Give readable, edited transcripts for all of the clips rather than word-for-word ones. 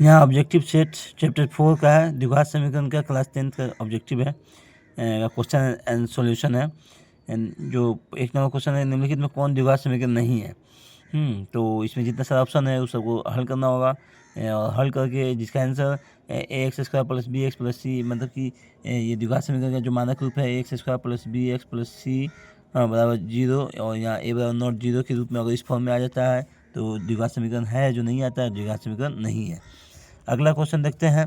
यहाँ objective set chapter 4 का है, द्विघात समीकरण का क्लास 10th का ऑब्जेक्टिव है, क्वेश्चन एंड सॉल्यूशन है। जो एक नंबर क्वेश्चन है, निम्नलिखित में कौन द्विघात समीकरण नहीं है। तो इसमें जितना सारा ऑप्शन है उस सबको हल करना होगा, और हल करके जिसका answer A X square plus B X plus C, मतलब कि ये द्विघात समीकरण का जो मानक रूप है X square plus B X plus C बराबर 0, और यहाँ ए बराबर नॉट 0 के रूप में अगर इस फॉर्म में आ जाता है तो द्विघात समीकरण है। जो नहीं आता है द्विघात समीकरण नहीं है। अगला क्वेश्चन देखते हैं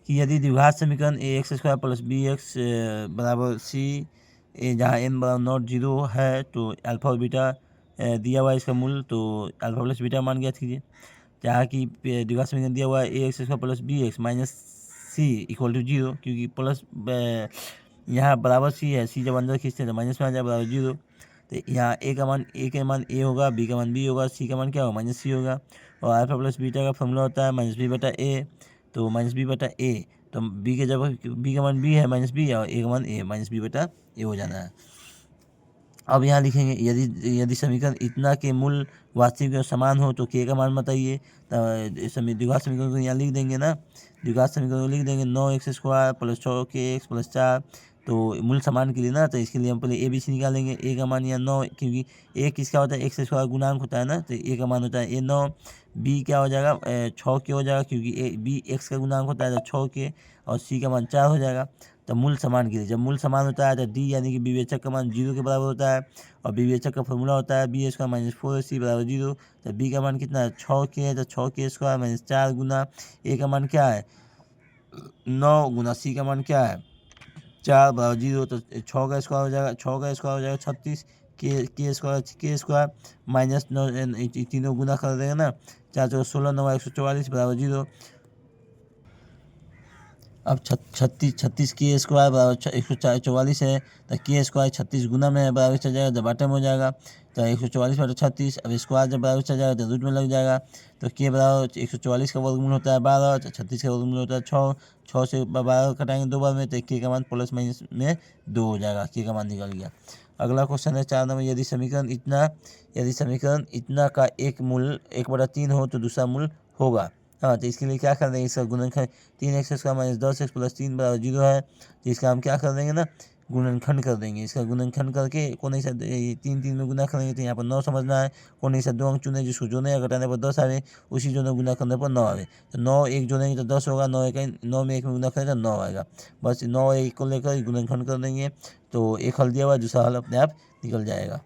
कि यदि द्विघात समीकरण A X square plus B X बराबर सी, जहाँ एन बराबर नॉट 0 है, तो अल्फा और बीटा दिया हुआ है इसका मूल, तो अल्फा प्लस बीटा मान ज्ञात कीजिए। जहाँ की द्विघात समीकरण दिया हुआ है A X square plus B X minus C equal to 0, क्योंकि प्लस यहाँ बराबर सी है, सी जब अंदर खींचते हैं तो माइनस में आ जाए बराबर 0। तो यहाँ ए का मान ए होगा, बी का मान बी होगा, सी का मान क्या होगा माइनस सी होगा, और अल्फा प्लस बीटा का फॉर्मूला होता है माइनस बी बटा ए, तो माइनस बी बटा ए, तो बी के जब बी का मान बी है माइनस बी, और ए का मान ए माइनस बी बटा ए हो जाना है। अब यहाँ लिखेंगे यदि समीकरण इतना के मूल वास्तविक और समान हो तो के का मान बताइए। द्विघात समीकरण को यहाँ लिख देंगे ना, द्विघात समीकरण को लिख देंगे 9x² प्लस 6kx प्लस 4, तो मूल समान के लिए ना, तो इसके लिए हम पहले ए बी सी निकालेंगे। ए का मान यहाँ 9, क्योंकि ए किसका होता है x² गुणांक होता है ना, तो ए का मान होता है ए 9। बी क्या हो जाएगा 6k हो जाएगा, क्योंकि ए बी एक्स का गुणांक होता है तो 6k, और सी का मान 4 हो जाएगा। तो मूल समान के लिए जब मूल समान होता है तो डी यानी कि विवेचक का मान 0 के बराबर होता है, और विवेचक का फॉर्मूला होता है बी स्क्वायर माइनस 4ac बराबर 0। तो बी का मान कितना है 6k है, तो 6k² माइनस 4 गुना ए का मान क्या है 9 गुना सी का मान क्या है 4 बराबर 0, तो 6 का स्क्वायर हो जाएगा, 6 का स्क्वायर हो जाएगा 36, के स्क्वायर माइनस 9, तीनों गुना कर देंगे ना, 4 चौका 16, 9 144 बराबर 0। अब 36 के स्क्वायर बराबर 144 है, तो के स्क्वायर 36 गुना में बराबर चल जाएगा, जब बाटम हो जाएगा तो 144 बटा 36। अब स्क्वायर जब बराबर चल जाएगा तो रूट में लग जाएगा, तो के बराबर 144 का वर्गमूल होता है 12, तो 36 का वर्गमूल होता है 6, 6 से 12 कटाएंगे 2 बार में, तो के का मान प्लस माइनस में 2 हो जाएगा, के का मान निकल गया। अगला क्वेश्चन है 4 नंबर, यदि समीकरण इतना का एक मूल 1/3 हो तो दूसरा मूल होगा। हाँ, तो इसके लिए क्या कर देंगे, इसका गुणनखंड 3x² माइनस 10x प्लस 3 बराबर 0 है, तो इसका हम क्या कर देंगे ना गुणनखंड कर देंगे। इसका गुणनखंड करके कोने से 3 में गुना करेंगे, तो यहाँ पर 9 समझना है। कोने से 2 अंक चुने, जिसको जोड़ने या घटाने पर 10 आवे, उसी जो गुना करने पर 9 आवे, तो 9 एक जोड़ेंगे तो 10 होगा, 9 में 1 में गुना करें तो 9 आएगा। बस 9 1 को लेकर गुणनखंड कर देंगे, तो एक हल दिया हुआ, दूसरा हल अपने आप निकल जाएगा।